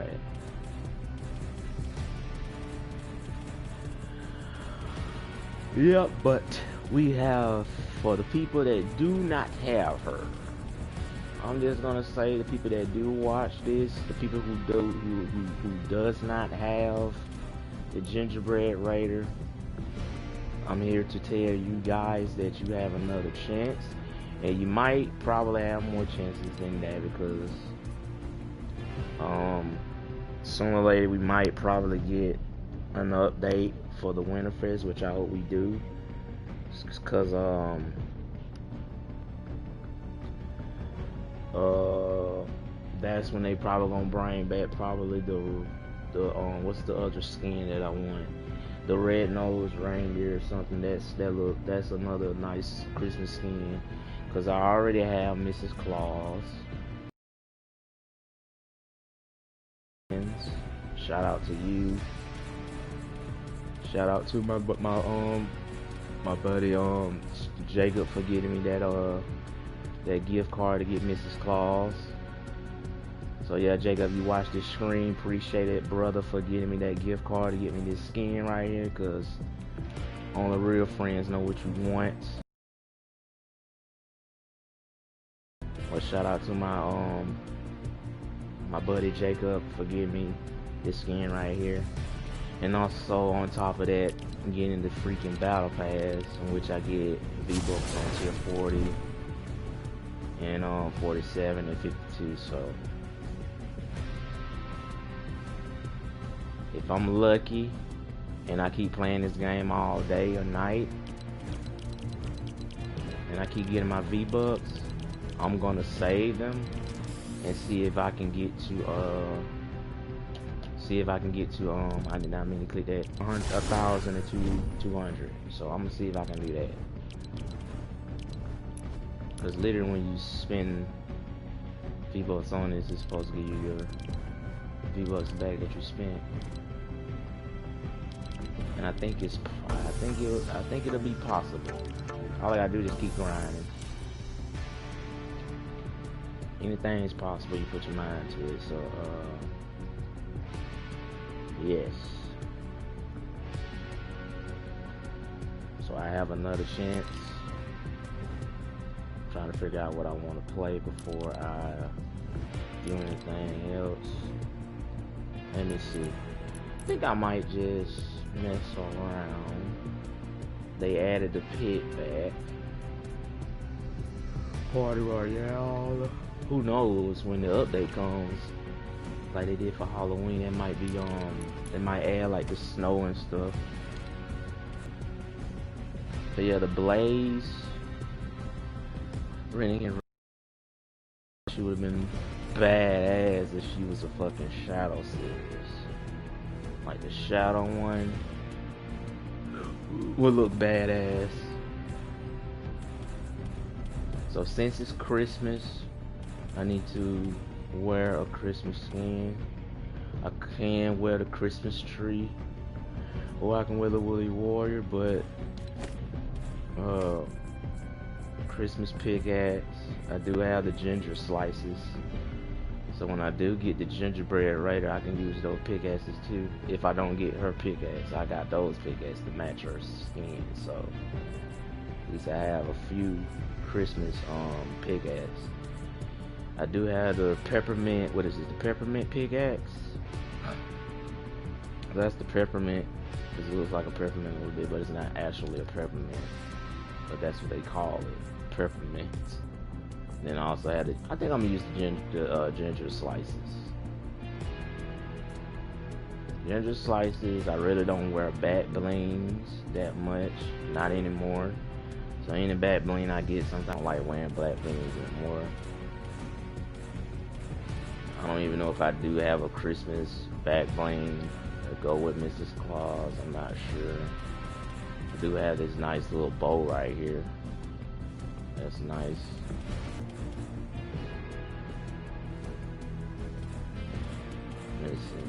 it. Yep, but we have, for the people that do not have her, I'm just gonna say the people that do watch this, the people who does not have the Gingerbread Raider, I'm here to tell you guys that you have another chance, and you might probably have more chances than that, because sooner or later we might probably get an update for the Winterfest, which I hope we do, because that's when they probably gonna bring back probably the what's the other skin that I want, the red-nosed reindeer or something. That's another nice Christmas skin, because I already have Mrs. Claus. Shout out to you. Shout out to my buddy Jacob for getting me that gift card to get Mrs. Claus. So yeah, Jacob, you watch this stream, appreciate it, brother, for getting me that gift card to get me this skin right here, because only real friends know what you want. Well, shout out to my buddy Jacob for giving me this skin right here. And also on top of that, I'm getting the freaking battle pass, in which I get V-Bucks on tier 40 and 47 and 52. So if I'm lucky and I keep playing this game all day or night and I keep getting my V-Bucks, I'm gonna save them and see if I can get to I did not mean to click that, 1,000 or 200. So I'm gonna see if I can do that, because literally when you spend V-Bucks on this, it's supposed to give you your V-Bucks back that you spent. And I think it'll be possible. All I gotta do is keep grinding. Anything is possible, you put your mind to it. So yes. So I have another chance. I'm trying to figure out what I want to play before I do anything else. Let me see. I think I might just mess around. They added the pit back. Party Royale. Who knows when the update comes, like they did for Halloween. It might be they might add like the snow and stuff. But yeah, the Blaze, she would have been badass if she was a fucking Shadow series. Like the Shadow one would look badass. So since it's Christmas, I need to wear a Christmas skin. I can wear the Christmas tree, or I can wear the Woolly Warrior, but Christmas pickaxe. I do have the ginger slices, so when I do get the Gingerbread Raider, I can use those pickaxes too. If I don't get her pickaxe, I got those pickaxes to match her skin. So at least I have a few Christmas pickaxe. I do have the peppermint, what is it, the peppermint pickaxe? That's the peppermint, because it looks like a peppermint a little bit, but it's not actually a peppermint. But that's what they call it, peppermint. And then I also had I think I'm gonna use the ginger slices. Ginger slices, I really don't wear back blings that much, not anymore. So any back bling I get, sometimes I don't like wearing black blings anymore. I don't even know if I do have a Christmas back bling to go with Mrs. Claus. I'm not sure. I do have this nice little bow right here. That's nice. Let's see.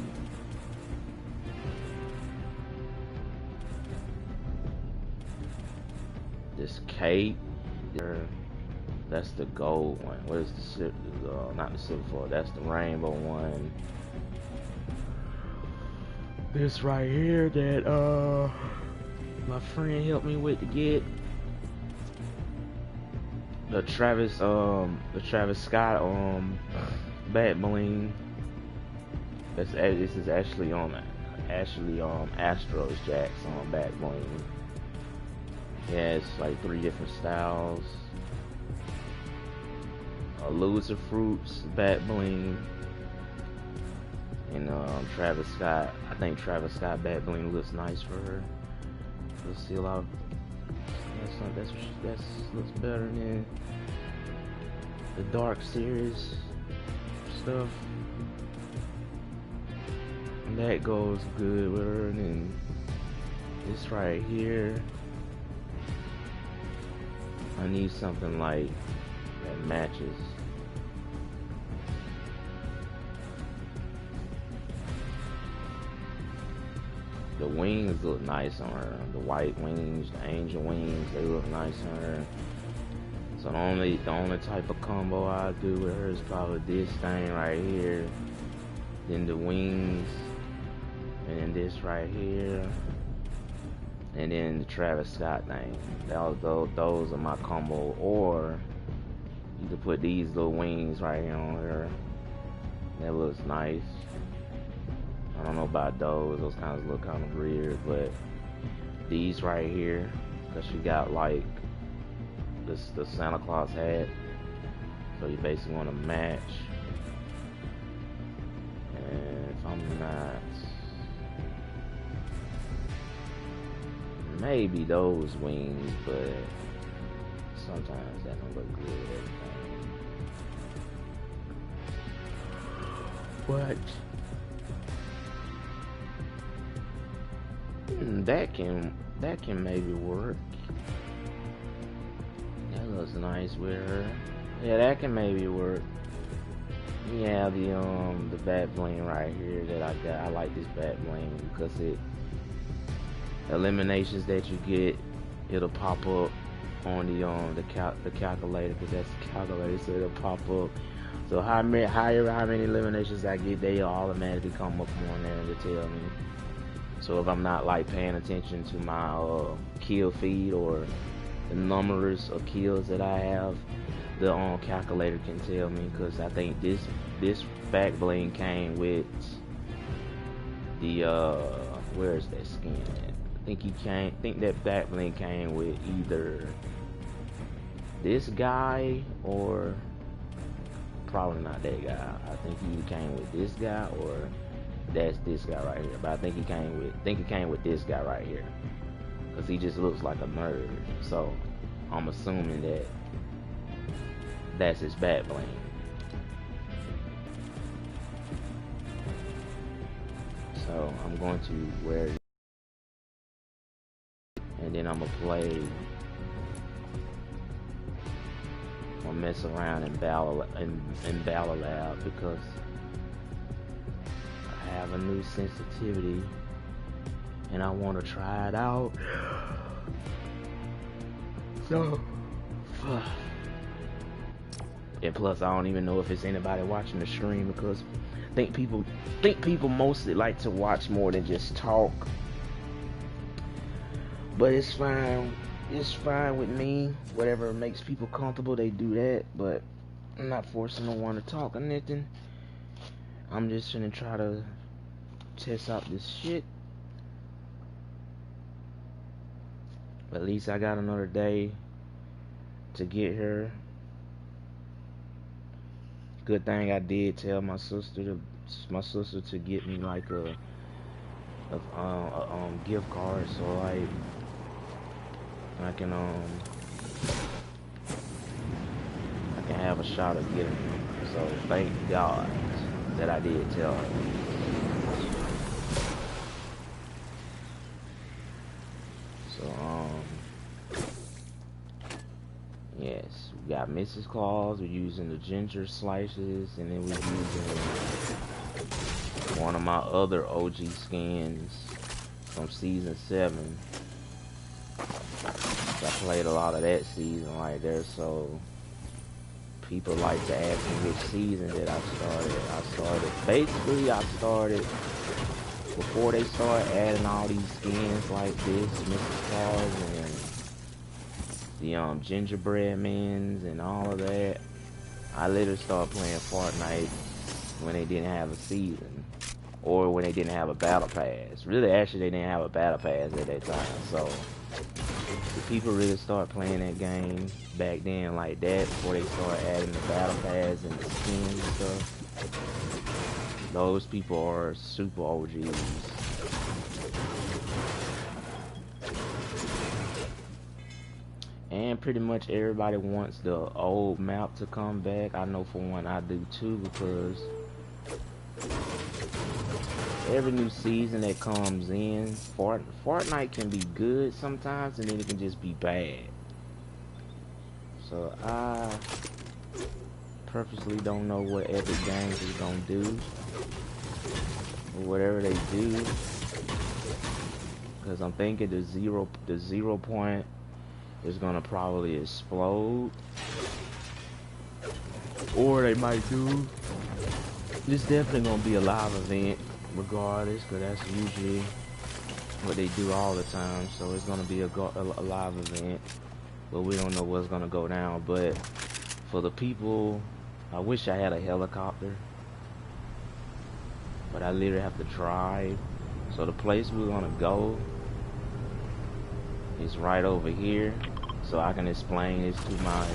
This cape, that's the gold one. What is the not the silver? That's the rainbow one. This right here that my friend helped me with to get the Travis Scott bat bling. This is actually Astros Jacks on bat bling. Yeah, it's like 3 different styles. Loser Fruits bat bling, and Travis Scott. I think Travis Scott bat bling looks nice for her. Let's see a lot of that's looks better than the Dark Series stuff. And that goes good with her. And then this right here, I need something like that matches. The wings look nice on her. The white wings, the angel wings, they look nice on her. So the only type of combo I do with her is probably this thing right here, then the wings, and then this right here, and then the Travis Scott thing. Those are my combo. Or you could put these little wings right here on her. That looks nice. I don't know about those. Those kinds look kind of weird, but these right here, because she got like the Santa Claus hat, so you basically want to match. And if I'm not, maybe those wings, but sometimes that don't look good. But that can maybe work. That looks nice with her. Yeah, that can maybe work. You have the bat bling right here that I got. I like this bat bling because it eliminations that you get, it'll pop up on the calculator, because that's the calculator, so it'll pop up. So how many eliminations I get, they automatically come up on there to tell me. So if I'm not like paying attention to my kill feed or the numbers of kills that I have, the calculator can tell me, because I think this back bling came with the where is that skin at? I think that back bling came with either this guy or probably not that guy. I think he came with this guy, or that's this guy right here. But I think he came with this guy right here, because he just looks like a nerd. So I'm assuming that that's his bat bling. So I'm going to wear it, and then I'm gonna play or mess around in Battle Lab, because I have a new sensitivity and I want to try it out. So and plus I don't even know if it's anybody watching the stream, because I think people mostly like to watch more than just talk. But it's fine. It's fine with me. Whatever makes people comfortable, they do that. But I'm not forcing no one to talk or nothing. I'm just gonna try to test out this shit. But at least I got another day to get her. Good thing I did tell my sister to get me like a gift card, so like I can have a shot of getting them. So thank God that I did tell her. So yes, we got Mrs. Claus. We're using the ginger slices, and then we're using one of my other OG skins from season 7. I played a lot of that season right there, so people like to ask me which season that I started. I started before they start adding all these skins like this, Mrs. Claus and the gingerbread men's and all of that, I literally started playing Fortnite when they didn't have a season, or when they didn't have a battle pass. Really, actually, they didn't have a battle pass at that time. So the people really started playing that game back then like that before they started adding the battle pass and the skins and stuff. Those people are super OGs. And pretty much everybody wants the old map to come back. I know for one I do too, because every new season that comes in, Fortnite can be good sometimes, and then it can just be bad. So I purposely don't know what Epic Games is gonna do, or whatever they do, because I'm thinking the zero point is gonna probably explode, or they might do. It's definitely gonna be a live event, regardless, because that's usually what they do all the time. So it's gonna be a live event, but we don't know what's gonna go down. But for the people, I wish I had a helicopter, but I literally have to drive. So the place we're gonna go is right over here, so I can explain this to my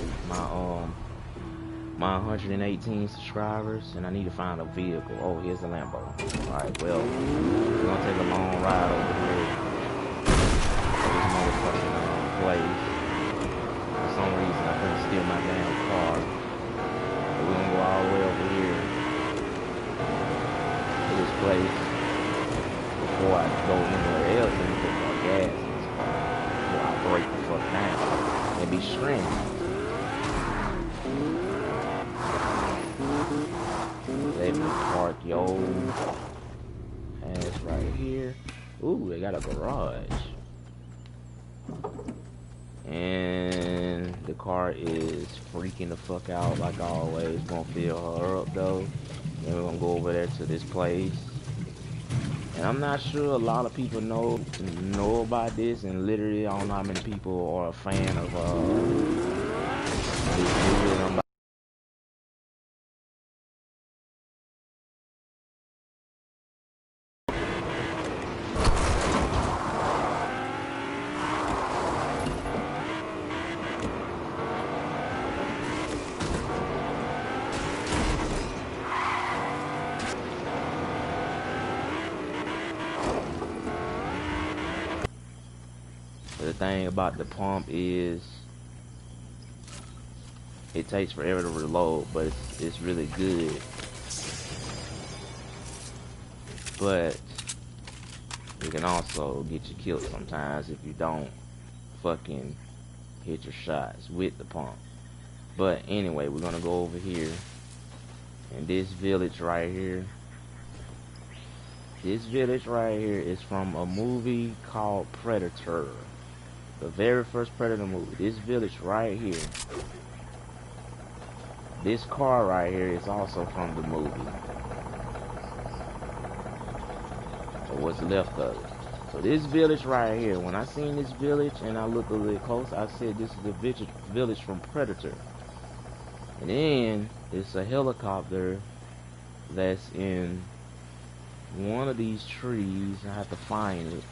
118 subscribers. And I need to find a vehicle. Oh, here's the Lambo. Alright, well, we're gonna take a long ride over here to this motherfucking place. For some reason I couldn't steal my damn car, but we're gonna go all the way over here to this place before I go anywhere else and put more gas in this car. Before I break the fuck down and be stranded. Let me park yo ass right here. Ooh, they got a garage. And the car is freaking the fuck out like always. Gonna fill her up though. Then we're gonna go over there to this place. And I'm not sure a lot of people know about this, and literally I don't know how many people are a fan of this movie that I'm about. The thing about the pump is it takes forever to reload, but it's really good. But it can also get you killed sometimes if you don't fucking hit your shots with the pump. But anyway, we're gonna go over here, and this village right here. This village right here is from a movie called Predator. The very first Predator movie. This village right here. This car right here is also from the movie. Or what's left of it. So this village right here, when I seen this village and I looked a little close, I said this is the village from Predator. And then it's a helicopter that's in one of these trees. I have to find it.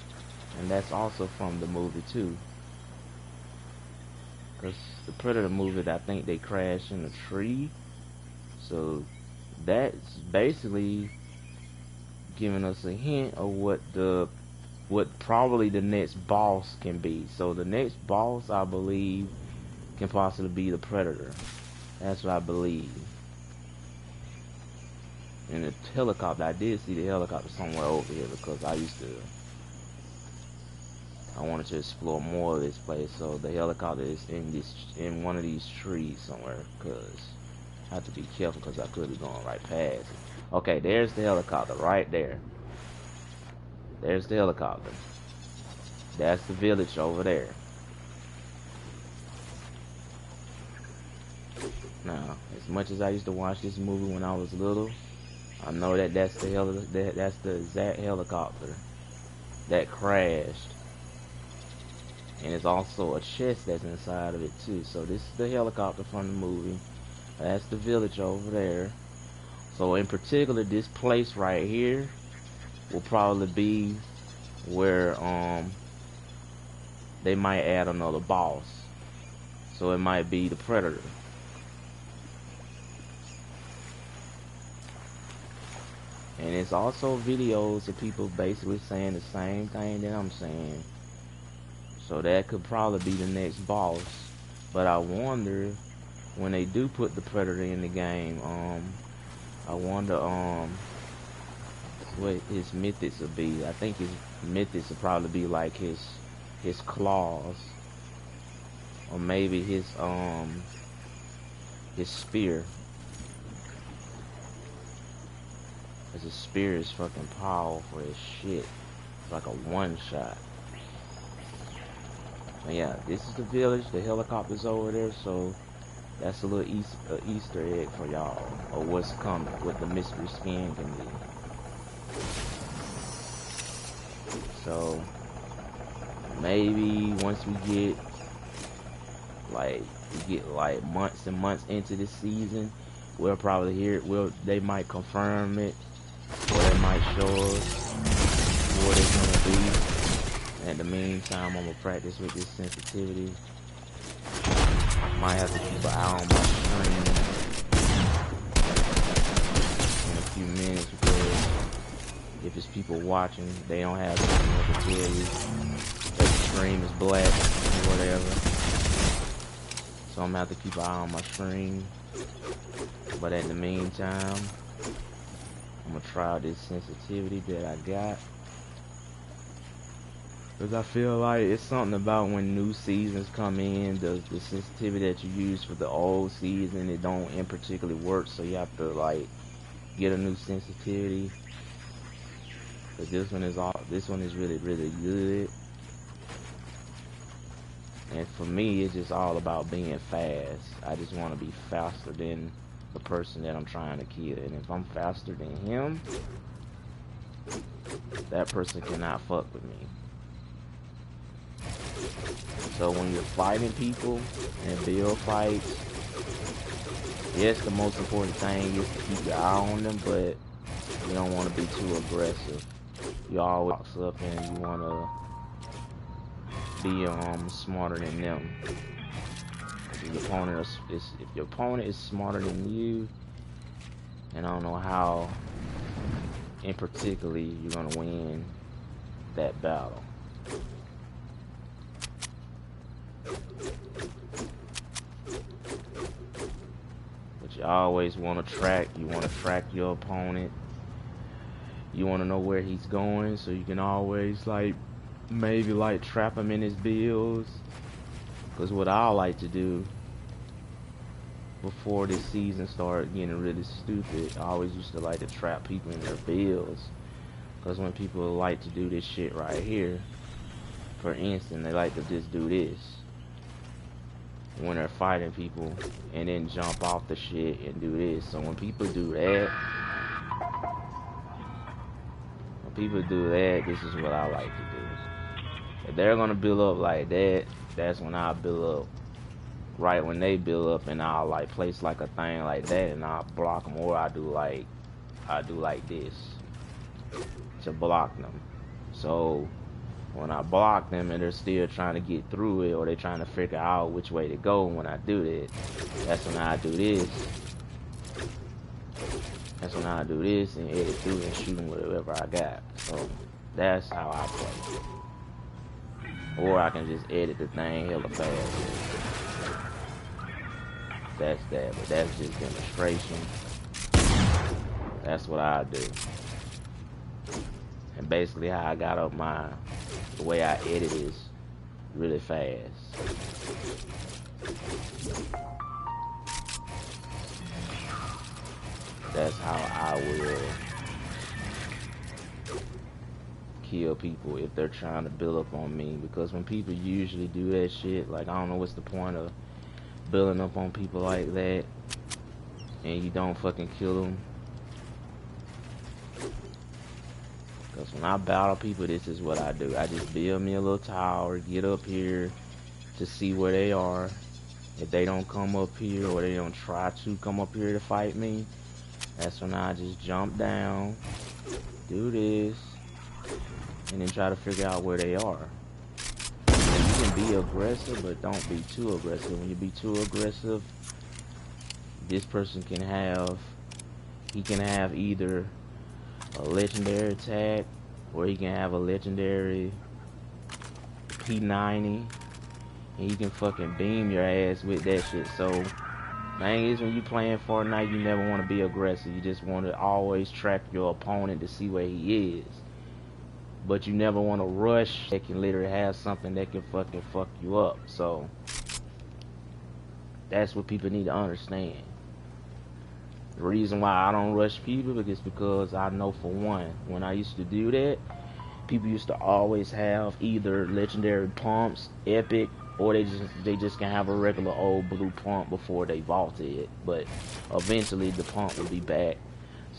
And that's also from the movie too. Because the Predator movie, I think they crashed in a tree. So that's basically giving us a hint of what probably the next boss can be. So the next boss, I believe, can possibly be the Predator. That's what I believe. And the helicopter, I did see the helicopter somewhere over here, because I wanted to explore more of this place. So the helicopter is in one of these trees somewhere, because I have to be careful, because I could be going right past it. Okay, there's the helicopter right there. There's the helicopter. That's the village over there. Now, as much as I used to watch this movie when I was little, I know that that's the exact helicopter that crashed. And it's also a chest that's inside of it too. So this is the helicopter from the movie. That's the village over there. So in particular, this place right here will probably be where they might add another boss. So it might be the Predator. And it's also videos of people basically saying the same thing that I'm saying. So that could probably be the next boss. But I wonder, when they do put the Predator in the game, I wonder what his methods will be. I think his methods will probably be like his claws, or maybe his spear. Cause his spear is fucking powerful as shit. It's like a one shot. But yeah, this is the village. The helicopter's over there, so that's a little Easter egg for y'all, or what's coming, what the mystery skin can be. So maybe once we get like months and months into this season, we'll probably hear it. They might confirm it, or they might show us what it's gonna be. In the meantime, I'm gonna practice with this sensitivity. Might have to keep an eye on my screen in a few minutes, because if it's people watching, they don't have something to tell you. If the screen is black or whatever. So I'm gonna have to keep an eye on my screen. But in the meantime, I'm gonna try out this sensitivity that I got. Because I feel like it's something about when new seasons come in, the sensitivity that you use for the old season, it don't in particular work, so you have to like get a new sensitivity. But this one is really, really good. And for me, it's just all about being fast. I just want to be faster than the person that I'm trying to kill. And if I'm faster than him, that person cannot fuck with me. So when you're fighting people and build fights, yes, the most important thing is to keep your eye on them, but you don't want to be too aggressive. You always box up and you want to be smarter than them. If your opponent is smarter than you, and I don't know how in particular you're gonna win that battle. But you always want to track your opponent. You want to know where he's going, so you can always maybe trap him in his builds. Because what I like to do before this season started getting really stupid, I always used to like to trap people in their builds. Because when people like to do this shit right here, for instance, they like to just do this when they're fighting people, and then jump off the shit and do this. So when people do that, this is what I like to do. If they're gonna build up like that, that's when I build up. Right when they build up, and I'll place a thing like that, and I'll block them, or I do like this to block them. So when I block them and they're still trying to get through it, or they're trying to figure out which way to go, when I do that, that's when I do this. That's when I do this and edit through and shoot them with whatever I got. So that's how I play. Or I can just edit the thing hella fast. That's that, but that's just demonstration. That's what I do. And basically how I got up the way I edit is really fast. That's how I will kill people if they're trying to build up on me. Because when people usually do that shit, I don't know what's the point of building up on people like that and you don't fucking kill them. Cause when I battle people, this is what I do. I just build me a little tower, get up here to see where they are. If they don't come up here or they don't try to come up here to fight me, that's when I just jump down, do this, and then try to figure out where they are. And you can be aggressive, but don't be too aggressive. When you be too aggressive, this person can have either a legendary attack, or he can have a legendary P90, and you can fucking beam your ass with that shit. So, thing is, when you playing Fortnite, you never want to be aggressive. You just want to always track your opponent to see where he is. But you never want to rush. They can literally have something that can fucking fuck you up. So, that's what people need to understand. The reason why I don't rush people is because I know, for one, when I used to do that, people used to always have either legendary pumps, epic, or they just can have a regular old blue pump before they vaulted it. But eventually the pump will be back,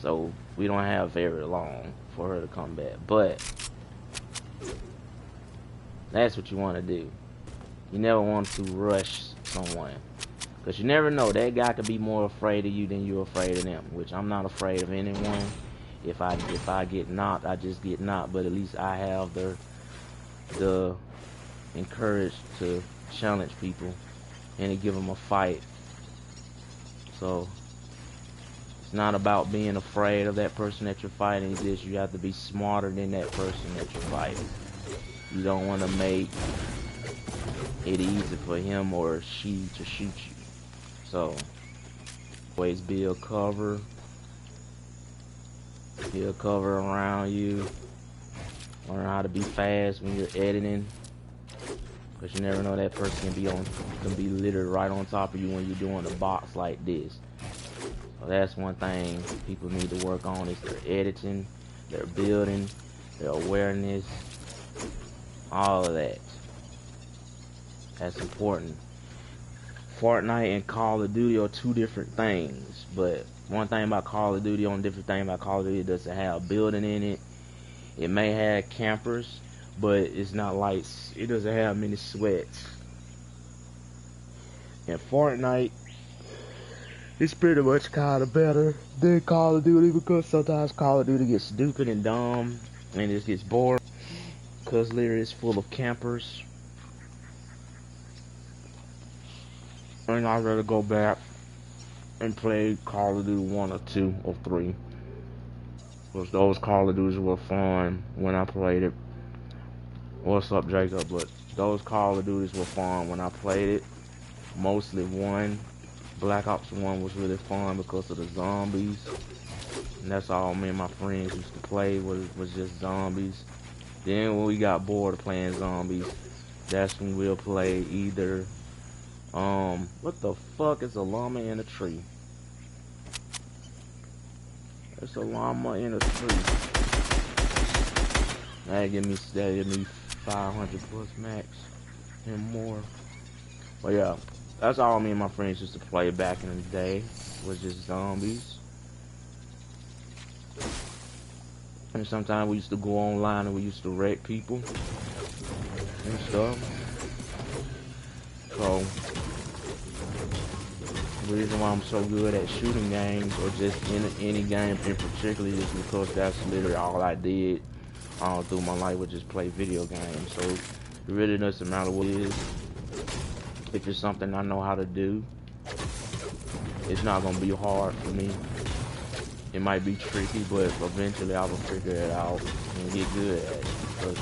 so we don't have very long for her to come back. But that's what you want to do. You never want to rush someone, because you never know, that guy could be more afraid of you than you're afraid of them, which I'm not afraid of anyone. If I get knocked, I just get knocked, but at least I have the encourage to challenge people and to give them a fight. So it's not about being afraid of that person that you're fighting. It's just you have to be smarter than that person that you're fighting. You don't want to make it easy for him or she to shoot you. So always build cover around you. Learn how to be fast when you're editing, because you never know, that person can be literally right on top of you when you're doing a box like this. So that's one thing people need to work on, is their editing, their building, their awareness, all of that. That's important. Fortnite and Call of Duty are two different things, but one thing about Call of Duty, on different thing about Call of Duty, it doesn't have building in it. It may have campers, but it's not like, it doesn't have many sweats. And Fortnite, it's pretty much kind of better than Call of Duty, because sometimes Call of Duty gets stupid and dumb and it gets boring, because literally it's full of campers. And I'd rather go back and play Call of Duty 1 or 2 or 3. Because those Call of Duties were fun when I played it. What's up, Jacob? But those Call of Duties were fun when I played it. Mostly 1. Black Ops 1 was really fun because of the zombies. And that's all me and my friends used to play, was just zombies. Then when we got bored of playing zombies, that's when we'll play either what the fuck is a llama in a tree? There's a llama in a tree. That'll give me 500 plus max and more. But yeah, that's all me and my friends used to play back in the day, was just zombies. And sometimes we used to go online and we used to wreck people and stuff. So the reason why I'm so good at shooting games, or just in any game in particular, is because that's literally all I did all through my life, was just play video games. So it really doesn't matter what it is. If it's something I know how to do, it's not gonna be hard for me. It might be tricky, but eventually I will figure it out and get good at it. Because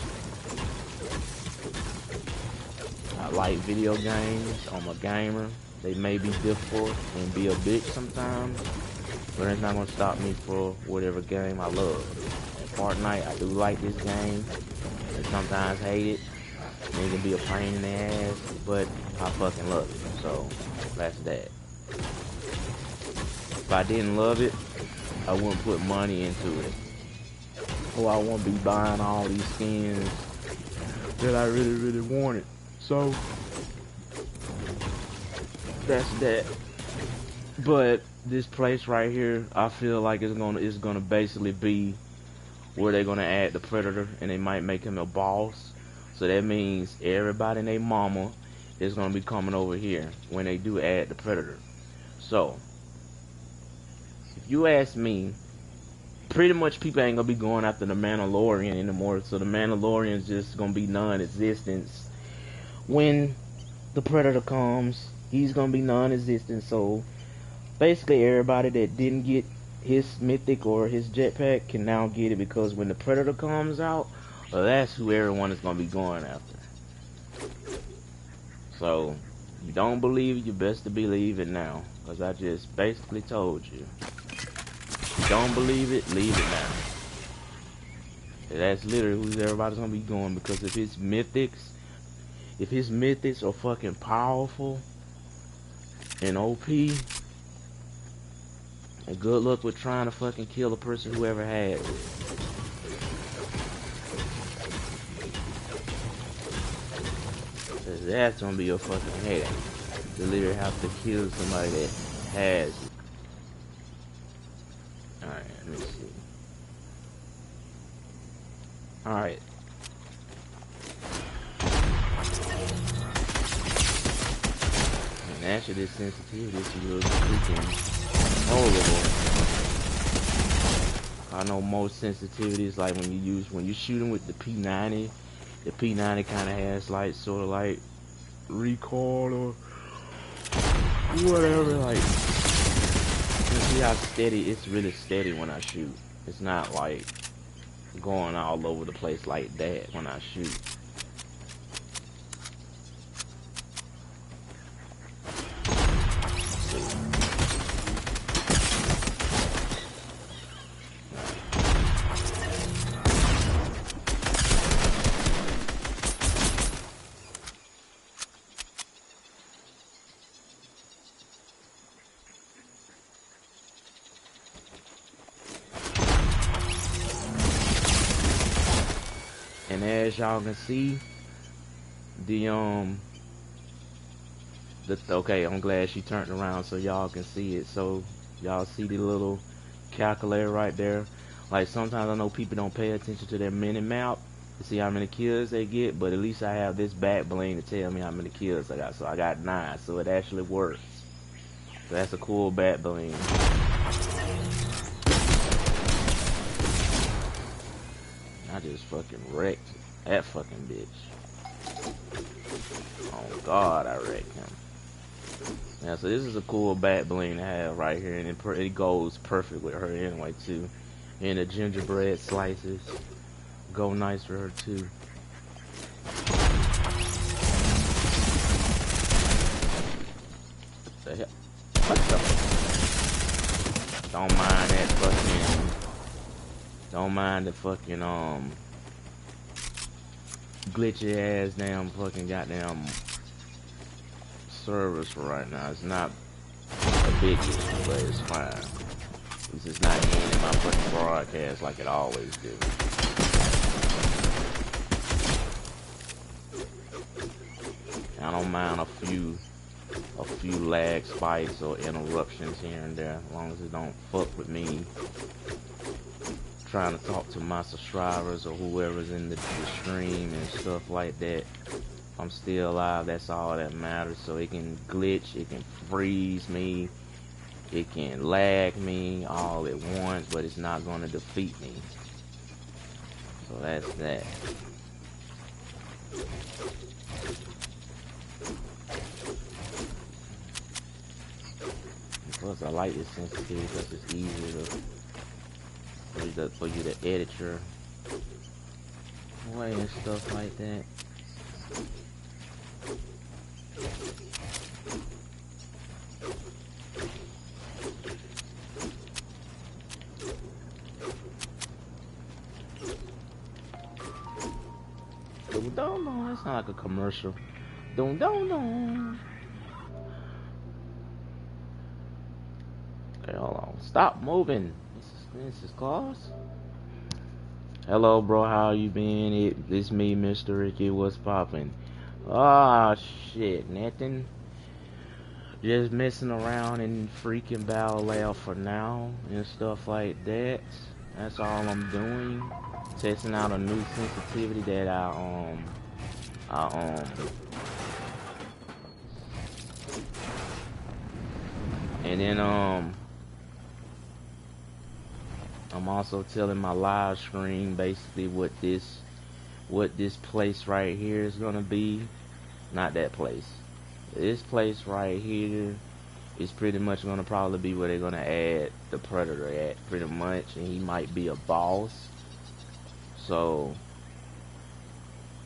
I like video games. I'm a gamer. They may be difficult and be a bitch sometimes, but it's not gonna stop me for whatever game I love. And Fortnite, I do like this game. I sometimes hate it. It can be a pain in the ass, but I fucking love it. So that's that. If I didn't love it, I wouldn't put money into it. Or I won't be buying all these skins that I really wanted. So that's that. But this place right here, I feel like it's gonna basically be where they're gonna add the predator, and they might make him a boss. So that means everybody and their mama is gonna be coming over here when they do add the predator. So if you ask me, pretty much people ain't gonna be going after the Mandalorian anymore. So the Mandalorian's just gonna be non-existent when the predator comes. He's gonna be non-existent. So basically everybody that didn't get his mythic or his jetpack can now get it, because when the predator comes out, well, that's who everyone is gonna be going after. So you don't believe it, you best to believe it now, because I just basically told you. If you don't believe it, leave it now. That's literally who everybody's gonna be going, because if his mythics are fucking powerful and OP, and good luck with trying to fucking kill a person who ever had it. That's gonna be a fucking headache. You literally have to kill somebody that has it. Alright, let me see. Alright. And actually this sensitivity is a little freaking horrible. I know most sensitivities, like when you shoot them with the P90, the P90 kind of has like sort of like recoil or whatever. Like, you see how steady? It's really steady when I shoot. It's not like going all over the place like that when I shoot. And as y'all can see, okay, I'm glad she turned around so y'all can see it. So y'all see the little calculator right there. Like, sometimes I know people don't pay attention to their mini map to see how many kills they get, but at least I have this back bling to tell me how many kills I got. So I got 9, so it actually works. So that's a cool back bling. I just fucking wrecked that fucking bitch. Oh God, I wrecked him. Yeah, so this is a cool back bling to have right here, and it goes perfect with her anyway too. And the gingerbread slices go nice for her too. What the hell? What the? Don't mind that fucking. Don't mind the fucking glitchy ass damn fucking goddamn service for right now. It's not a big issue, but it's fine. It's just not ending my fucking broadcast like it always do. I don't mind a few lag spikes or interruptions here and there, as long as it don't fuck with me trying to talk to my subscribers or whoever's in the stream and stuff like that. If I'm still alive, that's all that matters. So it can glitch, it can freeze me, it can lag me all at once, but it's not going to defeat me. So that's that. Plus, I like this sensitivity because it's easier for you to edit your way and stuff like that. Dun-dun-dun. That sounds like a commercial. Dun-dun-dun. Okay, hold on. Stop moving. This is Claus. Hello, bro. How you been? It's me, Mr. Ricky. What's poppin'? Ah, shit. Nothing. Just messing around and freaking Battle Layout for now and stuff like that. That's all I'm doing. testing out a new sensitivity that I and then I'm also telling my live stream basically what this place right here is gonna be. Not that place. This place right here is pretty much gonna probably be where they're gonna add the Predator at, pretty much, and he might be a boss. So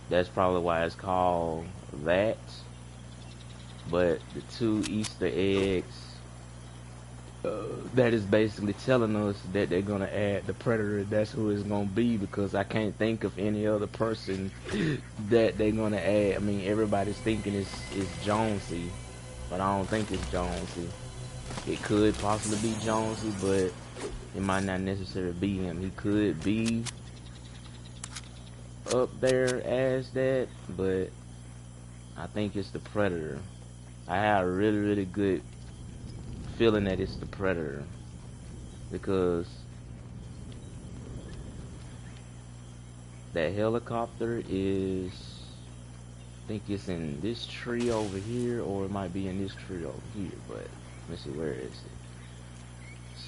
that's probably why it's called that. But the 2 Easter eggs that is basically telling us that they're gonna add the Predator. That's who it's gonna be, because I can't think of any other person that they're gonna add. I mean, everybody's thinking it's Jonesy, but I don't think it's Jonesy. It could possibly be Jonesy, but it might not necessarily be him. He could be up there as that, but I think it's the Predator. I have a really, really good feeling that it's the Predator, because that helicopter is, I think it's in this tree over here, or it might be in this tree over here, but let's see, where is it?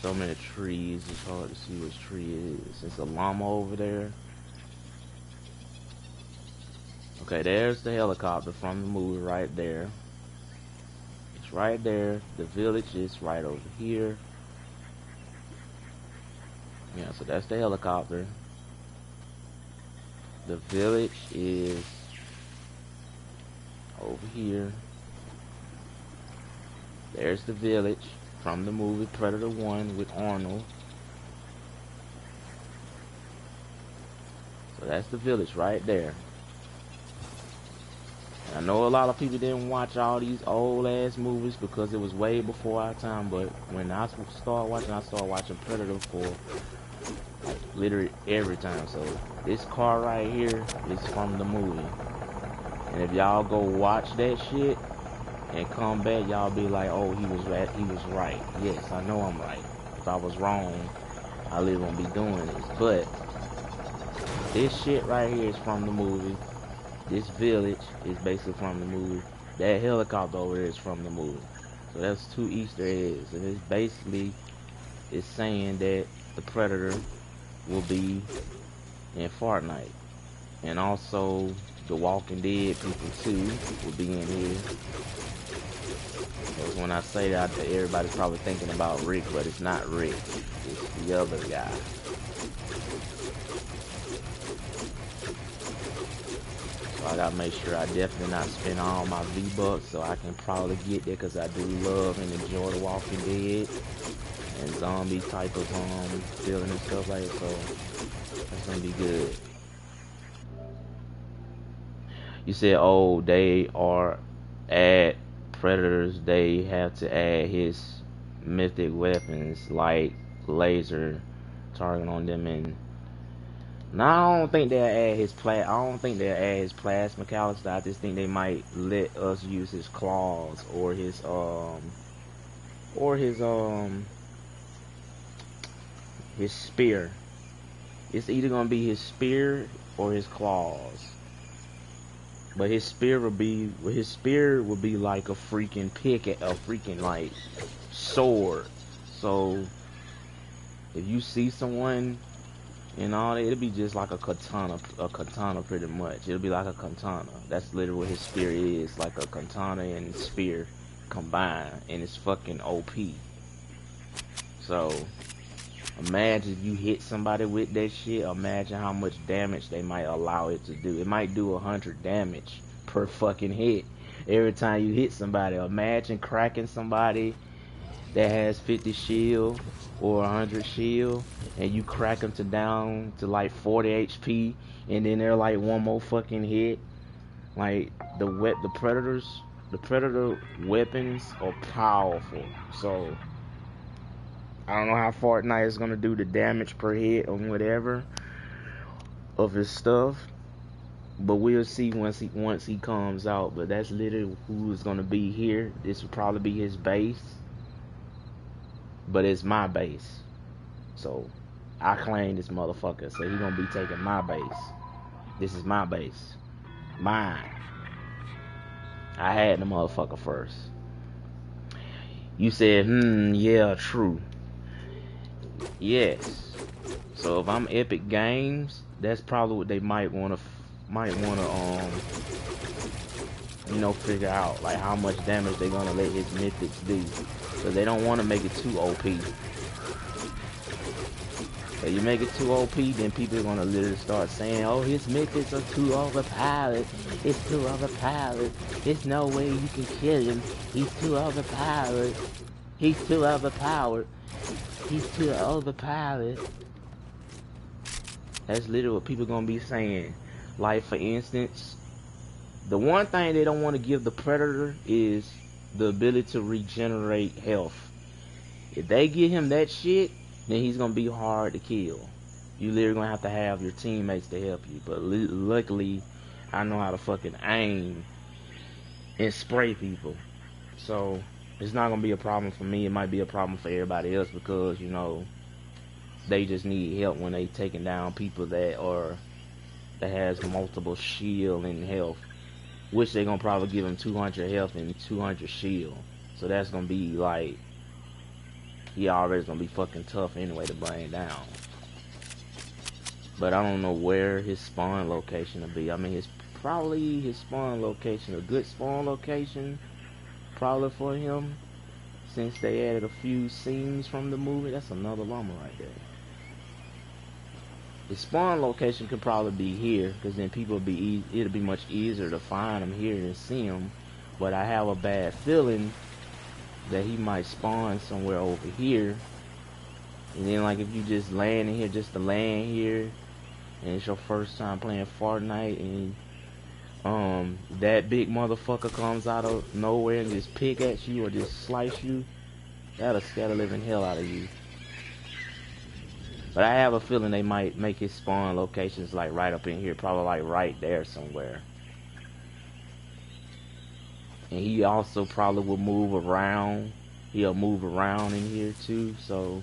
So many trees, it's hard to see which tree it is. It's a llama over there. Okay, there's the helicopter from the movie right there. It's right there. The village is right over here. Yeah, so that's the helicopter. The village is over here. There's the village from the movie Predator 1 with Arnold. So that's the village right there. I know a lot of people didn't watch all these old ass movies because it was way before our time, but when I started watching Predator for like literally every time. So this car right here is from the movie. And if y'all go watch that shit and come back, y'all be like, oh, he was right. Yes, I know I'm right. If I was wrong, I really won't be doing this. But this shit right here is from the movie. This village is basically from the movie. That helicopter over there is from the movie. So that's 2 Easter eggs. And it's basically, it's saying that the Predator will be in Fortnite. And also, the Walking Dead people too will be in here. Because when I say that, everybody's probably thinking about Rick, but it's not Rick. It's the other guy. I gotta make sure I definitely not spend all my V-Bucks, so I can probably get there, because I do love and enjoy The Walking Dead and zombie type of feeling and stuff like that, so that's gonna be good. You said, oh, they are add Predators, they have to add his mythic weapons like laser targeting on them, and no, I don't think they'll add his plasma canister. I just think they might let us use his claws or his his spear. It's either gonna be his spear or his claws. But his spear will be like a freaking a freaking like sword. So if you see someone and all that, it'll be just like a katana pretty much. It'll be like a katana. That's literally what his spear is, like a katana and spear combined, and it's fucking OP. So imagine if you hit somebody with that shit. Imagine how much damage they might allow it to do. It might do 100 damage per fucking hit every time you hit somebody. Imagine cracking somebody that has 50 shield or 100 shield, and you crack them down to like 40 HP, and then they're like one more fucking hit. Like the Predator weapons are powerful. So I don't know how Fortnite is gonna do the damage per hit or whatever of his stuff, but we'll see once he comes out. But that's literally who is gonna be here. This will probably be his base, but it's my base. So I claim this motherfucker, so he gonna be taking my base. This is my base. Mine. I had the motherfucker first. You said, yeah, true. Yes. So if I'm Epic Games, that's probably what they might wanna figure out, like how much damage they're gonna let his mythics do. Cause they don't wanna make it too OP. If you make it too OP, then people are gonna literally start saying, oh, his mythics are too overpowered. It's too overpowered. There's no way you can kill him. He's too overpowered. He's too overpowered. He's too overpowered. That's literally what people gonna be saying. Like, for instance, the one thing they don't want to give the Predator is the ability to regenerate health. If they give him that shit, then he's gonna be hard to kill. You literally gonna have your teammates to help you. But luckily, I know how to fucking aim and spray people. So it's not gonna be a problem for me. It might be a problem for everybody else because, you know, they just need help when they taking down people that has multiple shield and health. Which they gonna probably give him 200 health and 200 shield. So that's gonna be like, he already gonna be fucking tough anyway to bring down. But I don't know where his spawn location will be. I mean, probably his spawn location, a good spawn location, probably for him. Since they added a few scenes from the movie, that's another llama right there. The spawn location could probably be here, because then it'll be much easier to find him here and see him. But I have a bad feeling that he might spawn somewhere over here. And then, like, if you just land in here, just to land here, and it's your first time playing Fortnite, and that big motherfucker comes out of nowhere and just pick at you or just slice you, that'll scare the living hell out of you. But I have a feeling they might make his spawn locations like right up in here, probably like right there somewhere. And he also probably will move around. He'll move around in here too. So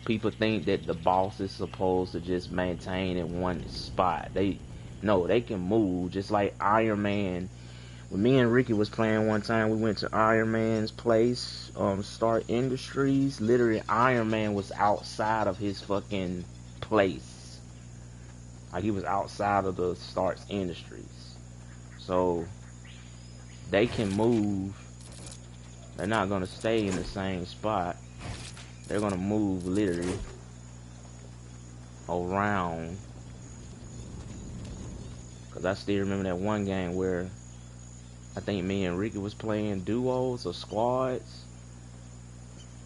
people think that the boss is supposed to just maintain in one spot. They can move, just like Iron Man. When me and Ricky was playing one time, we went to Iron Man's place, Stark Industries. Literally, Iron Man was outside of his fucking place. Like, he was outside of the Stark Industries. So they can move. They're not gonna stay in the same spot. They're gonna move literally around. Cause I still remember that one game where I think me and Ricky was playing duos or squads.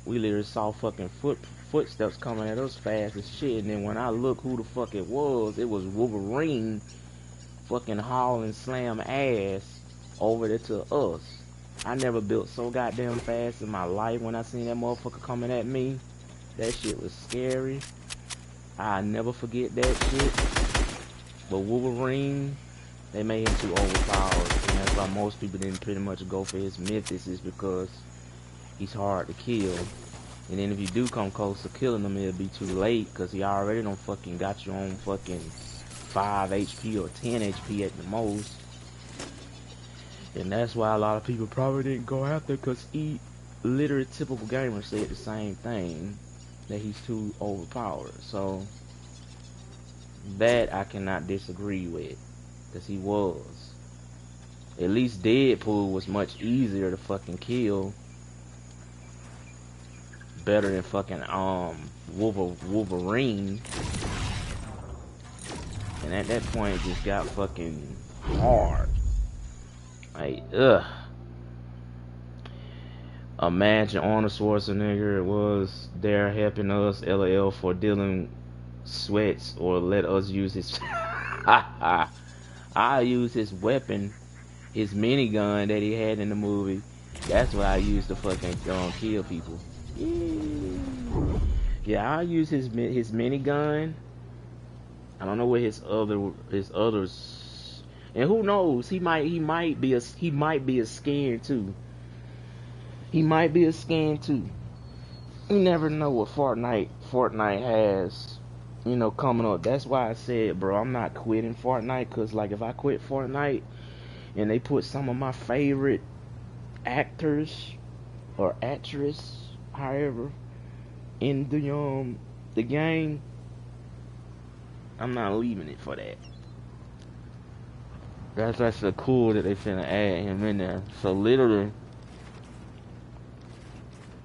We literally saw fucking footsteps coming at us fast as shit, and then when I look who the fuck it was Wolverine fucking hauling slam ass over there to us. I never built so goddamn fast in my life. When I seen that motherfucker coming at me, that shit was scary. I never forget that shit. But Wolverine, they made him too overpowered, and that's why most people didn't pretty much go for his mythics, is because he's hard to kill. And then if you do come close to killing him, it'll be too late, because he already done fucking got you on fucking 5 HP or 10 HP at the most. And that's why a lot of people probably didn't go after, because literally typical gamers said the same thing, that he's too overpowered. So that I cannot disagree with, because he was. At least Deadpool was much easier to fucking kill. Better than fucking Wolverine. And at that point it just got fucking hard. Like, ugh. Imagine Arnold Schwarzenegger was there helping us, LOL, for dealing sweats, or let us use his I use his weapon, his minigun that he had in the movie. That's what I use to fucking kill people. Yeah, I use his minigun. I don't know what his others, and who knows? He might be a skin too. He might be a skin too. You never know what Fortnite has, coming up. That's why I said, bro, I'm not quitting Fortnite. Cause like if I quit Fortnite and they put some of my favorite actors or actress, however, in the game, I'm not leaving it for that. That's so cool that they finna add him in there. So literally,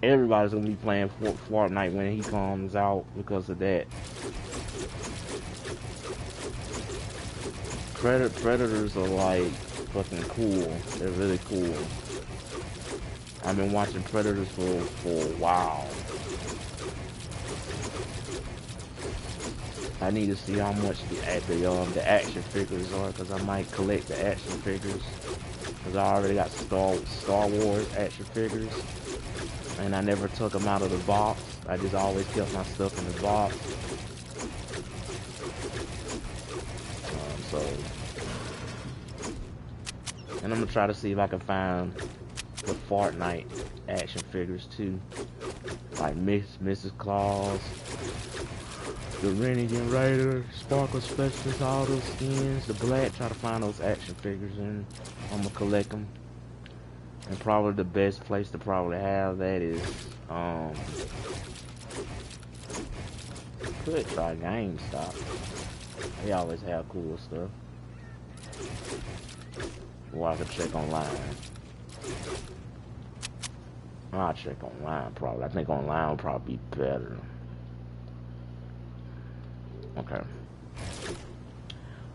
everybody's gonna be playing Fortnite when he comes out because of that. Predators are like fucking cool. They're really cool. I've been watching Predators for a while. I need to see how much the action figures are, because I might collect the action figures. Because I already got Star Wars action figures, and I never took them out of the box. I just always kept my stuff in the box. And I'm gonna try to see if I can find the Fortnite action figures too, like Mrs. Claus, the Gingerbread Raider, Sparkle Specialist, all those skins, the black. Try to find those action figures, and I'm gonna collect them. And probably the best place to probably have that is could try GameStop. They always have cool stuff. Or I could check online. I'll check online probably. I think online will probably be better. Okay.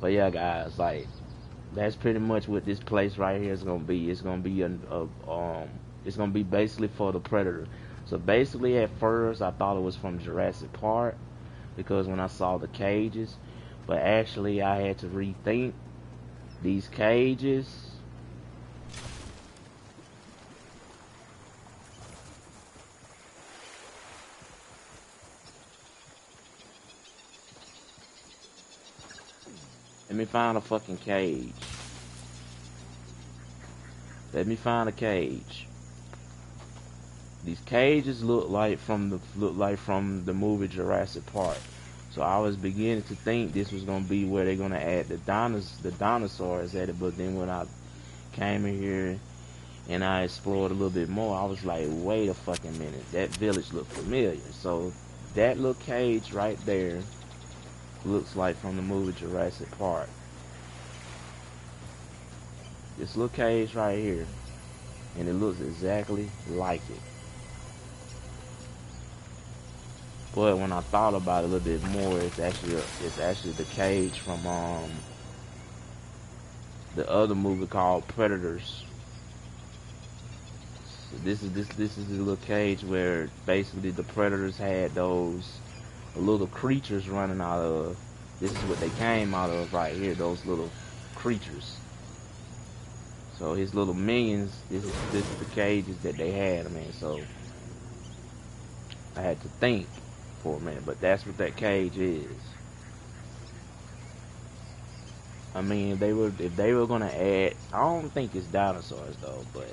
But yeah, guys, like that's pretty much what this place right here is gonna be. It's gonna be it's gonna be basically for the Predator. So basically, at first I thought it was from Jurassic Park because when I saw the cages, but actually I had to rethink these cages. Let me find a fucking cage. Let me find a cage. These cages look like from the movie Jurassic Park. So I was beginning to think this was gonna be where they're gonna add the dinosaurs at it, but then when I came in here and I explored a little bit more, I was like, wait a fucking minute, that village looked familiar. So that little cage right there looks like from the movie Jurassic Park. This little cage right here, and it looks exactly like it. But when I thought about it a little bit more, it's actually the cage from the other movie called Predators. So this is the little cage where basically the Predators had those little creatures running out of. This is what they came out of right here, those little creatures. So his little minions, this is the cages that they had. I mean, so I had to think for a minute, but that's what that cage is. I mean, if they were gonna add, I don't think it's dinosaurs though, but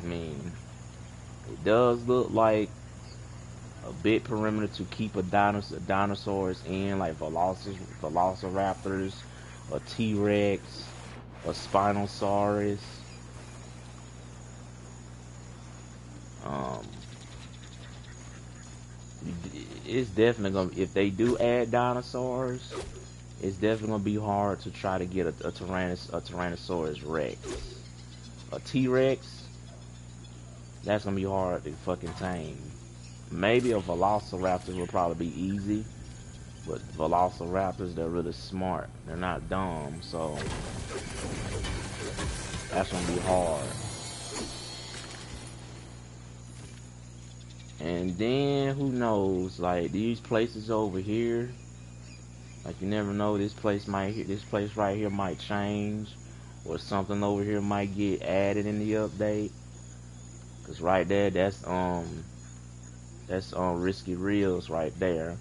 I mean, it does look like a bit perimeter to keep dinosaurs in, like velociraptors, a T-Rex, a Spinosaurus. It's definitely gonna, if they do add dinosaurs, it's definitely gonna be hard to try to get a Tyrannosaurus Rex. A T-Rex, that's gonna be hard to fucking tame. Maybe a Velociraptor will probably be easy, but Velociraptors, they're really smart. They're not dumb, so that's gonna be hard. And then who knows? Like these places over here, like you never know. This place right here might change, or something over here might get added in the update. Cause right there, that's Risky Reels right there.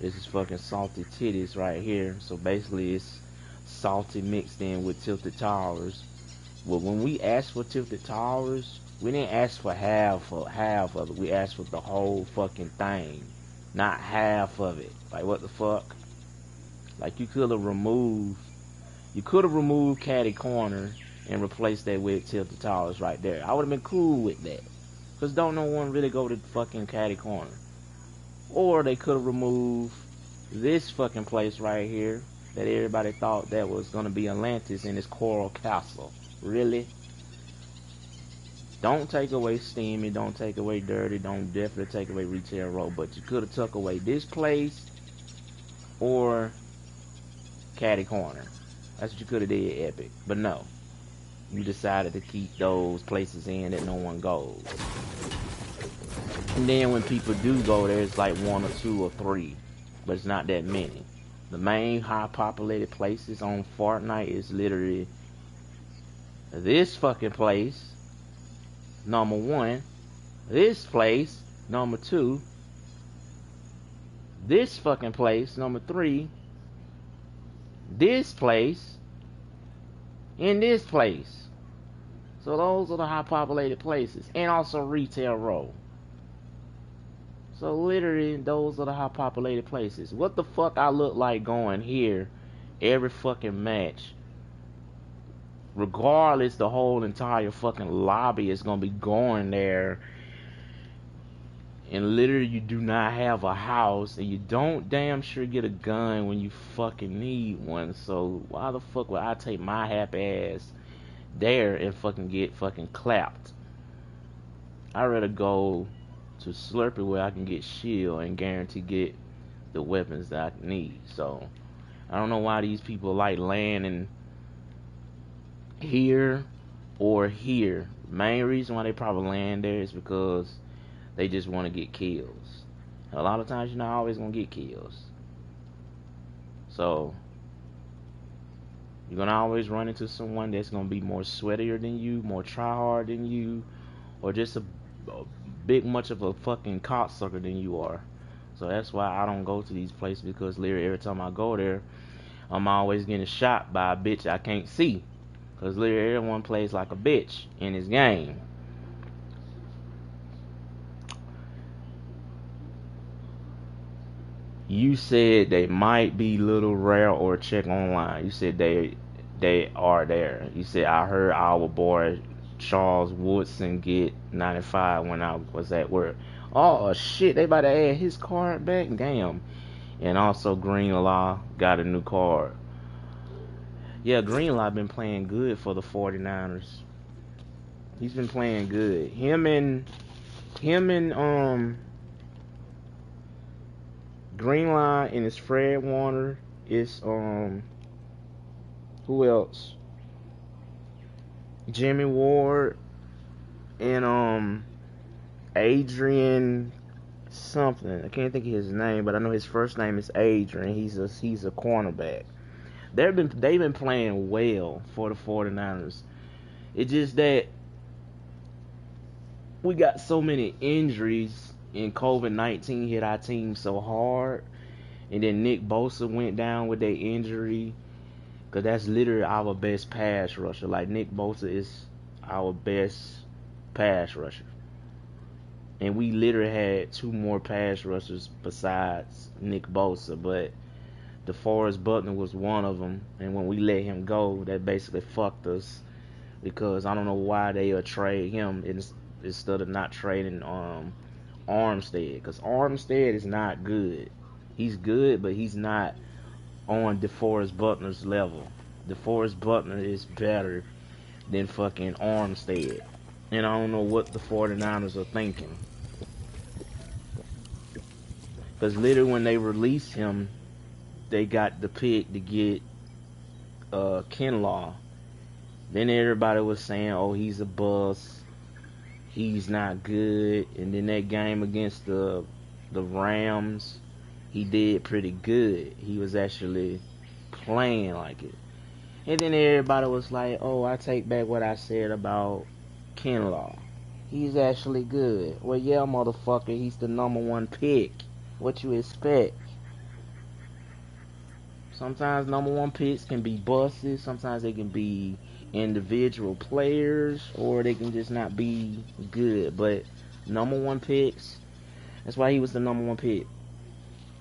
This is fucking Salty Titties right here. So basically, it's salty mixed in with Tilted Towers. Well, when we asked for Tilted Towers, We didn't ask for half of it. We asked for the whole fucking thing, not half of it. Like what the fuck? Like you could have removed Caddy Corner and replaced that with Tilted Towers right there. I would have been cool with that. Cause don't no one really go to fucking Caddy Corner. Or they could have removed this fucking place right here that everybody thought that was gonna be Atlantis in this Coral Castle. Really? Don't take away Steamy, don't take away Dirty, don't definitely take away Retail Road, but you could have took away this place or Caddy Corner. That's what you could have did, Epic. But no, you decided to keep those places in that no one goes. And then when people do go there, it's like 1 or 2 or 3, but it's not that many. The main high populated places on Fortnite is literally this fucking place, number 1, this place, number 2, this fucking place, number 3, this place, and this place. So those are the high populated places. And also Retail Row. So literally those are the high populated places. What the fuck I look like going here every fucking match? Regardless, the whole entire fucking lobby is gonna be going there. And literally you do not have a house, and you don't damn sure get a gun when you fucking need one. So why the fuck would I take my happy ass there and fucking get fucking clapped? I'd rather go to Slurpee where I can get shield and guarantee get the weapons that I need. So I don't know why these people like landing here or here. Main reason why they probably land there is because they just want to get kills. A lot of times you're not always gonna get kills. So you're gonna always run into someone that's gonna be more sweatier than you, more try hard than you, or just a big much of a fucking cocksucker than you are. So that's why I don't go to these places, because literally every time I go there, I'm always getting shot by a bitch I can't see. Because literally everyone plays like a bitch in this game. You said they might be little rare or check online. You said they are there. You said I heard our boy Charles Woodson get 95 when I was at work. Oh shit, they about to add his card back? Damn. And also Greenlaw got a new card. Yeah, Greenlaw been playing good for the 49ers. He's been playing good. Him and Greenlaw and his Fred Warner is who else? Jimmy Ward and Adrian something. I can't think of his name, but I know his first name is Adrian. He's a cornerback. They've been playing well for the 49ers. It's just that we got so many injuries, and COVID-19 hit our team so hard, and then Nick Bosa went down with that injury, because that's literally our best pass rusher. Like, Nick Bosa is our best pass rusher. And we literally had 2 more pass rushers besides Nick Bosa, but DeForest Buckner was one of them. And when we let him go, that basically fucked us, because I don't know why they would trade him instead of not trading Armstead, because Armstead is not good. He's good, but he's not on DeForest Buckner's level. DeForest Buckner is better than fucking Armstead. And I don't know what the 49ers are thinking. Because literally when they released him, they got the pick to get Kinlaw. Then everybody was saying, oh, he's a bust. He's not good. And then that game against the Rams, he did pretty good. He was actually playing like it. And then everybody was like, oh, I take back what I said about Kinlaw. He's actually good. Well, yeah, motherfucker, he's the number 1 pick. What you expect? Sometimes number 1 picks can be busted. Sometimes they can be individual players, or they can just not be good. But number one picks, that's why he was the number one pick,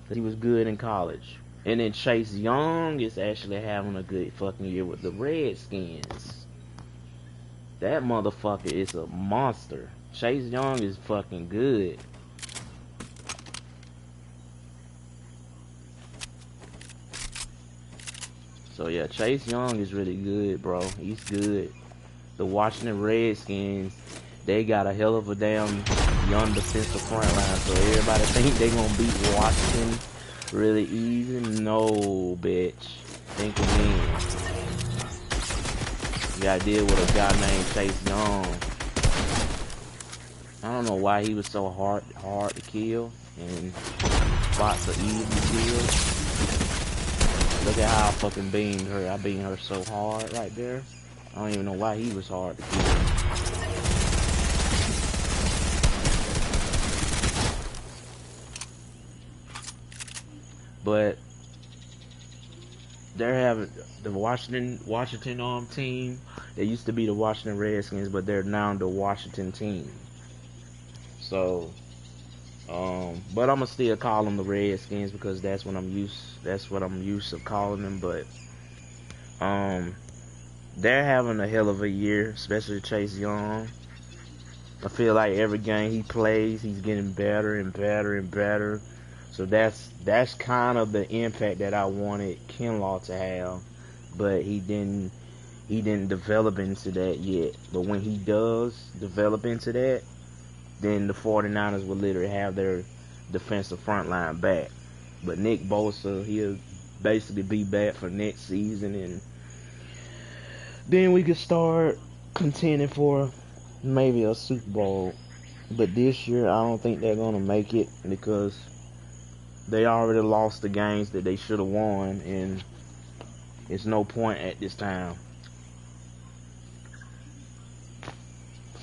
because he was good in college. And then Chase Young is actually having a good fucking year with the Redskins. That motherfucker is a monster. Chase Young is fucking good. So yeah, Chase Young is really good, bro. He's good. The Washington Redskins, they got a hell of a damn young defensive front line. So everybody think they gonna beat Washington really easy. No, bitch. Think again. You gotta deal with a guy named Chase Young. I don't know why he was so hard to kill, and spots are easy to kill. Look at how I fucking beamed her. I beamed her so hard right there. I don't even know why he was hard to kill. But they're having the Washington team. They used to be the Washington Redskins, but they're now the Washington team. So, but I'm gonna still call them the Redskins because that's what I'm used to calling them. But they're having a hell of a year, especially Chase Young. I feel like every game he plays, he's getting better and better and better. So that's kind of the impact that I wanted Kinlaw to have, but he didn't develop into that yet. But when he does develop into that, then the 49ers will literally have their defensive front line back. But Nick Bosa, he'll basically be back for next season, and then we could start contending for maybe a Super Bowl. But this year, I don't think they're going to make it because they already lost the games that they should have won, and it's no point at this time.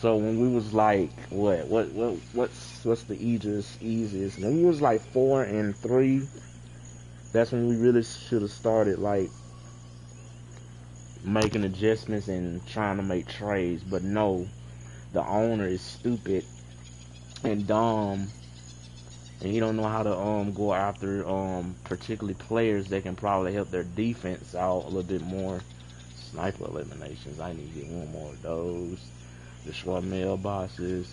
So when we was like, what's the easiest? When we was like 4-3, that's when we really should have started like making adjustments and trying to make trades. But no, the owner is stupid and dumb, and he don't know how to go after particularly players that can probably help their defense out a little bit more. Sniper eliminations, I need to get one more of those. Destroy mailboxes,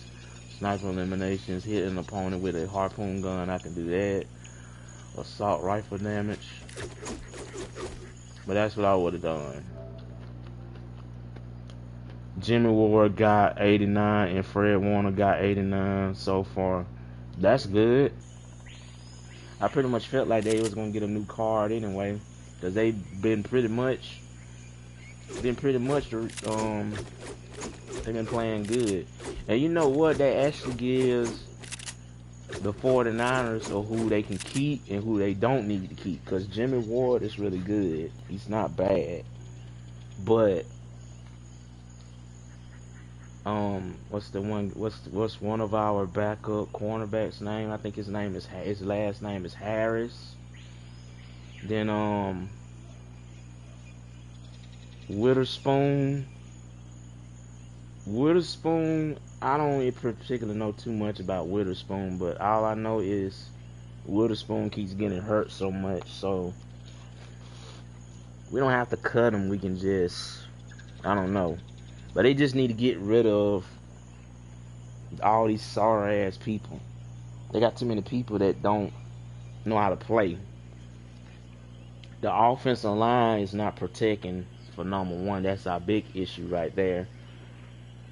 sniper eliminations, hit an opponent with a harpoon gun, I can do that. Assault rifle damage. But that's what I would have done. Jimmy Ward got 89 and Fred Warner got 89 so far. That's good. I pretty much felt like they was gonna get a new card anyway, because they've been pretty much they've been playing good. And you know what? That actually gives the 49ers or who they can keep and who they don't need to keep. Because Jimmy Ward is really good. He's not bad. But what's one of our backup cornerbacks' name? I think his last name is Harris. Then Witherspoon, I don't particularly know too much about Witherspoon, but all I know is Witherspoon keeps getting hurt so much, so we don't have to cut him. We can just, I don't know. But they just need to get rid of all these sorry ass people. They got too many people that don't know how to play. The offensive line is not protecting for number one. That's our big issue right there.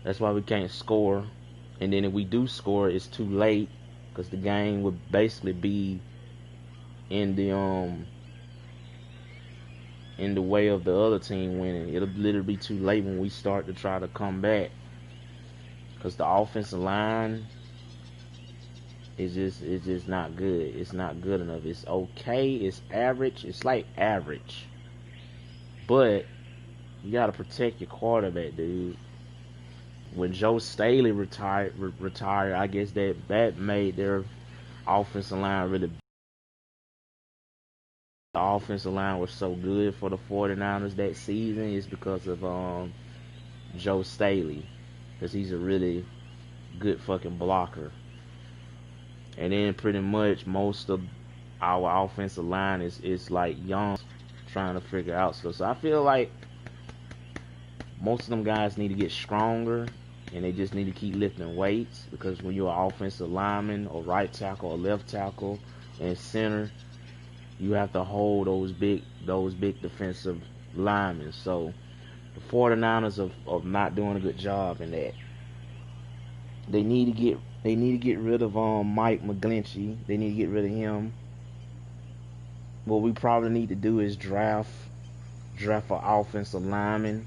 That's why we can't score. And then if we do score, it's too late because the game would basically be in the way of the other team winning. It'll literally be too late when we start to try to come back because the offensive line is just not good. It's not good enough. It's okay. It's average. It's like average, but you gotta protect your quarterback, dude. When Joe Staley retired, I guess that made their offensive line really. The offensive line was so good for the 49ers that season is because of Joe Staley, because he's a really good fucking blocker. And then pretty much most of our offensive line is like young, trying to figure out stuff. So I feel like most of them guys need to get stronger, and they just need to keep lifting weights, because when you're an offensive lineman or right tackle or left tackle and center, you have to hold those big defensive linemen. So the 49ers of not doing a good job in that. They need to get rid of Mike McGlinchey. They need to get rid of him. What we probably need to do is draft an offensive lineman,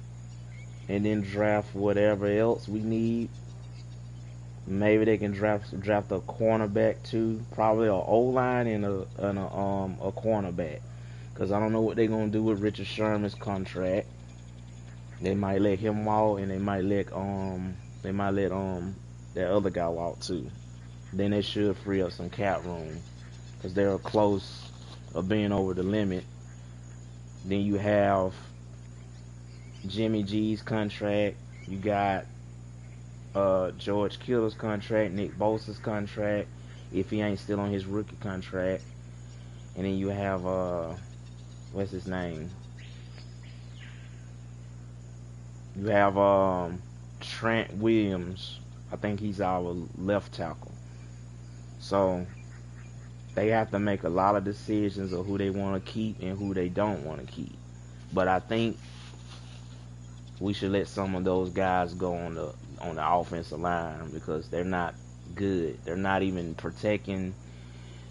and then draft whatever else we need. Maybe they can draft a cornerback too, probably an O-line and a cornerback, because I don't know what they're gonna do with Richard Sherman's contract. They might let him walk, and they might let that other guy walk too. Then they should free up some cap room, because they're close of being over the limit. Then you have Jimmy G's contract. You got George Kittle's contract, Nick Bosa's contract, if he ain't still on his rookie contract. And then you have what's his name? You have Trent Williams. I think he's our left tackle. So they have to make a lot of decisions of who they want to keep and who they don't want to keep. But I think we should let some of those guys go on the offensive line, because they're not good. They're not even protecting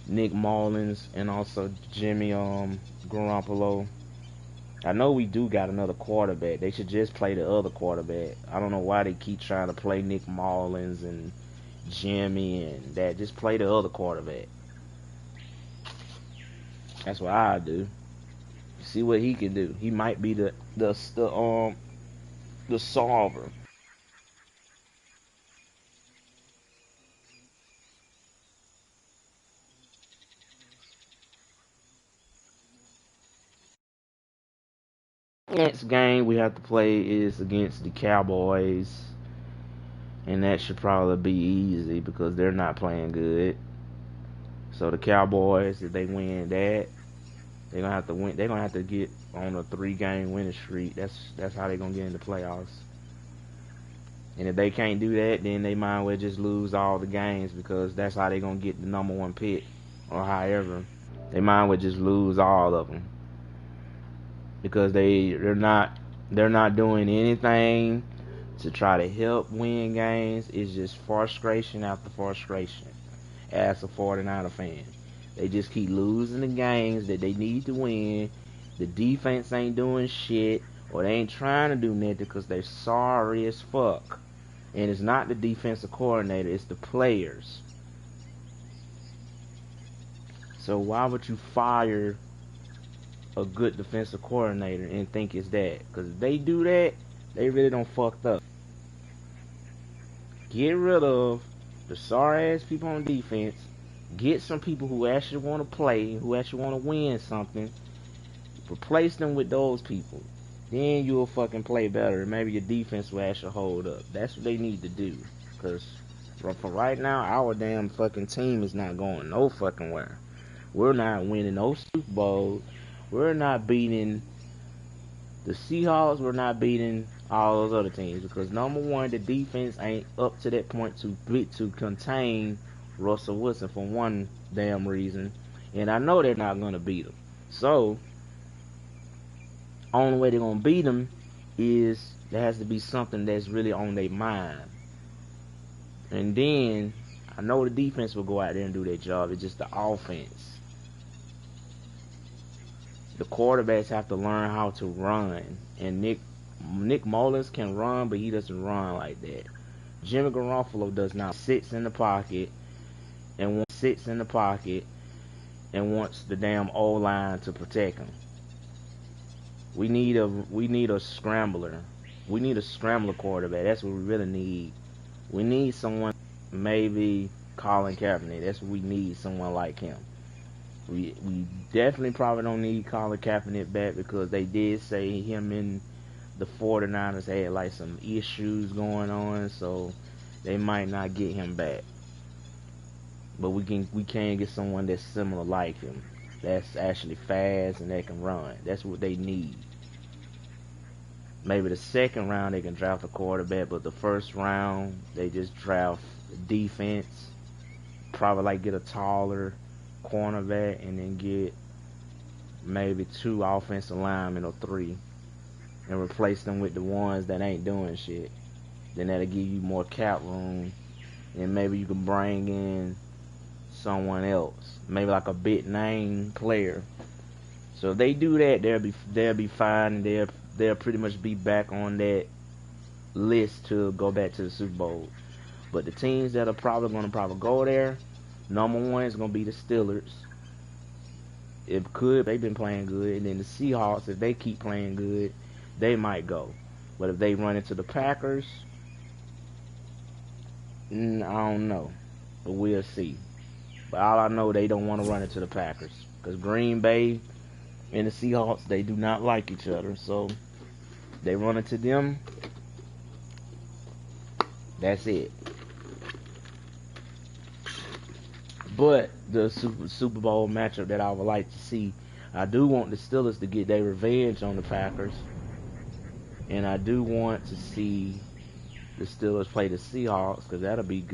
Nick Mullins and also Jimmy Garoppolo. I know we do got another quarterback. They should just play the other quarterback. I don't know why they keep trying to play Nick Mullins and Jimmy and that. Just play the other quarterback. That's what I do. See what he can do. He might be the solver. Next game we have to play is against the Cowboys, and that should probably be easy because they're not playing good. So the Cowboys, if they win that, they're gonna have to win. They're gonna have to get on a 3-game winning streak. That's how they're gonna get in the playoffs. And if they can't do that, then they might as well just lose all the games, because that's how they're gonna get the #1 pick, or however. They might as well just lose all of them, because they're not doing anything to try to help win games. It's just frustration after frustration as a 49er fan. They just keep losing the games that they need to win. The defense ain't doing shit, or they ain't trying to do nothing because they're sorry as fuck. And it's not the defensive coordinator, it's the players. So why would you fire a good defensive coordinator and think it's that? Because if they do that, they really don't fucked up. Get rid of the sorry ass people on defense. Get some people who actually want to play, who actually want to win something. Replace them with those people. Then you'll fucking play better. Maybe your defense will actually hold up. That's what they need to do. Because for right now, our damn fucking team is not going no fucking where. We're not winning no Super Bowl. We're not beating the Seahawks. We're not beating all those other teams, because number one, the defense ain't up to that point to contain Russell Wilson for one damn reason, and I know they're not gonna beat him. So only way they're gonna beat him is there has to be something that's really on their mind, and then I know the defense will go out there and do their job. It's just the offense. The quarterbacks have to learn how to run, and Nick Mullins can run, but he doesn't run like that. Jimmy Garoppolo does not. Sits in the pocket and wants the damn O-line to protect him. We need a scrambler. We need a scrambler quarterback. That's what we really need. We need someone, maybe Colin Kaepernick. That's what we need, someone like him. We definitely probably don't need Colin Kaepernick back, because they did say him and the 49ers had like some issues going on, so they might not get him back. But we can get someone that's similar like him, that's actually fast and that can run. That's what they need. Maybe the second round they can draft a quarterback, but the first round they just draft defense. Probably like get a taller cornerback and then get maybe 2 offensive linemen or 3 and replace them with the ones that ain't doing shit. Then that'll give you more cap room, and maybe you can bring in someone else, maybe like a big name player. So if they do that, they'll be fine. They'll pretty much be back on that list to go back to the Super Bowl. But the teams that are probably gonna go there, number one is gonna be the Steelers. They've been playing good, and then the Seahawks, if they keep playing good, they might go. But if they run into the Packers, I don't know. But we'll see. But all I know, they don't want to run into the Packers, because Green Bay and the Seahawks, they do not like each other. So they run into them, that's it. But the Super Bowl matchup that I would like to see, I do want the Steelers to get their revenge on the Packers, and I do want to see the Steelers play the Seahawks, because that'll be good.